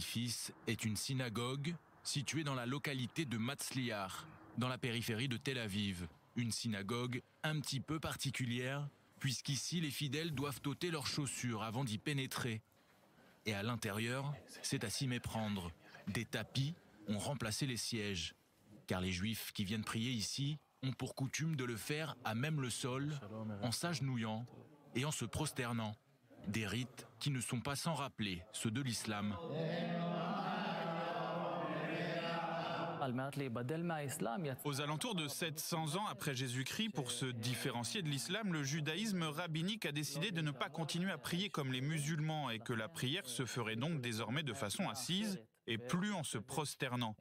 L'édifice est une synagogue située dans la localité de Matzliar, dans la périphérie de Tel Aviv. Une synagogue un petit peu particulière, puisqu'ici les fidèles doivent ôter leurs chaussures avant d'y pénétrer. Et à l'intérieur, c'est à s'y méprendre. Des tapis ont remplacé les sièges, car les Juifs qui viennent prier ici ont pour coutume de le faire à même le sol, en s'agenouillant et en se prosternant. Des rites qui ne sont pas sans rappeler ceux de l'islam. Aux alentours de 700 ans après Jésus-Christ, pour se différencier de l'islam, le judaïsme rabbinique a décidé de ne pas continuer à prier comme les musulmans et que la prière se ferait donc désormais de façon assise et plus en se prosternant.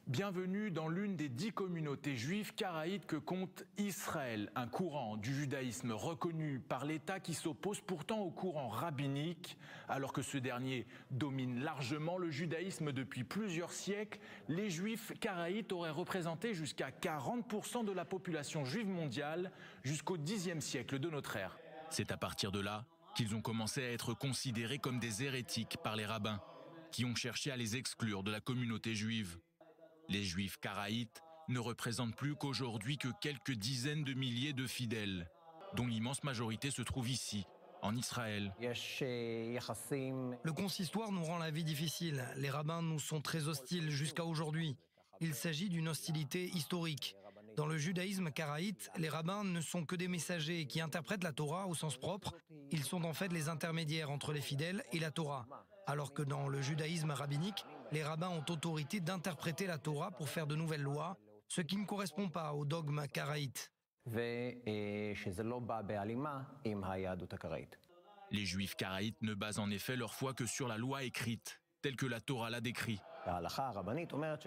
Bienvenue dans l'une des 10 communautés juives karaïtes que compte Israël, un courant du judaïsme reconnu par l'État qui s'oppose pourtant au courant rabbinique. Alors que ce dernier domine largement le judaïsme depuis plusieurs siècles, les juifs karaïtes auraient représenté jusqu'à 40% de la population juive mondiale jusqu'au Xe siècle de notre ère. C'est à partir de là qu'ils ont commencé à être considérés comme des hérétiques par les rabbins, qui ont cherché à les exclure de la communauté juive. Les juifs karaïtes ne représentent plus qu'aujourd'hui que quelques dizaines de milliers de fidèles, dont l'immense majorité se trouve ici, en Israël. Le consistoire nous rend la vie difficile. Les rabbins nous sont très hostiles jusqu'à aujourd'hui. Il s'agit d'une hostilité historique. Dans le judaïsme karaïte, les rabbins ne sont que des messagers qui interprètent la Torah au sens propre. Ils sont en fait les intermédiaires entre les fidèles et la Torah. Alors que dans le judaïsme rabbinique, les rabbins ont autorité d'interpréter la Torah pour faire de nouvelles lois, ce qui ne correspond pas au dogme karaïte. Les juifs karaïtes ne basent en effet leur foi que sur la loi écrite, telle que la Torah l'a décrit.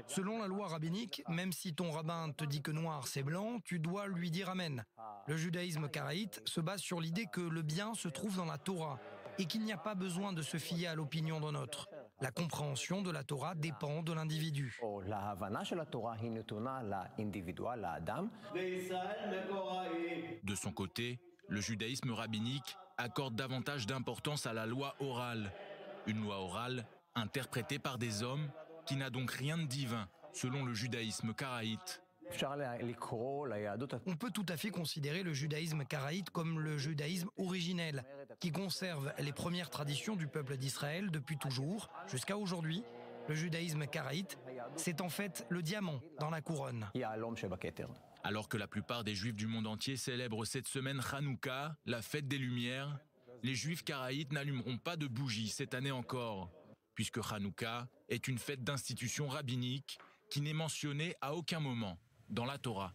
Selon la loi rabbinique, même si ton rabbin te dit que noir c'est blanc, tu dois lui dire amen. Le judaïsme karaïte se base sur l'idée que le bien se trouve dans la Torah et qu'il n'y a pas besoin de se fier à l'opinion d'un autre. La compréhension de la Torah dépend de l'individu. De son côté, le judaïsme rabbinique accorde davantage d'importance à la loi orale. Une loi orale interprétée par des hommes qui n'a donc rien de divin, selon le judaïsme karaïte. On peut tout à fait considérer le judaïsme karaïte comme le judaïsme originel, qui conserve les premières traditions du peuple d'Israël depuis toujours, jusqu'à aujourd'hui. Le judaïsme karaïte, c'est en fait le diamant dans la couronne. Alors que la plupart des juifs du monde entier célèbrent cette semaine Hanouka, la fête des Lumières, les juifs karaïtes n'allumeront pas de bougies cette année encore, puisque Hanouka est une fête d'institution rabbinique qui n'est mentionnée à aucun moment dans la Torah.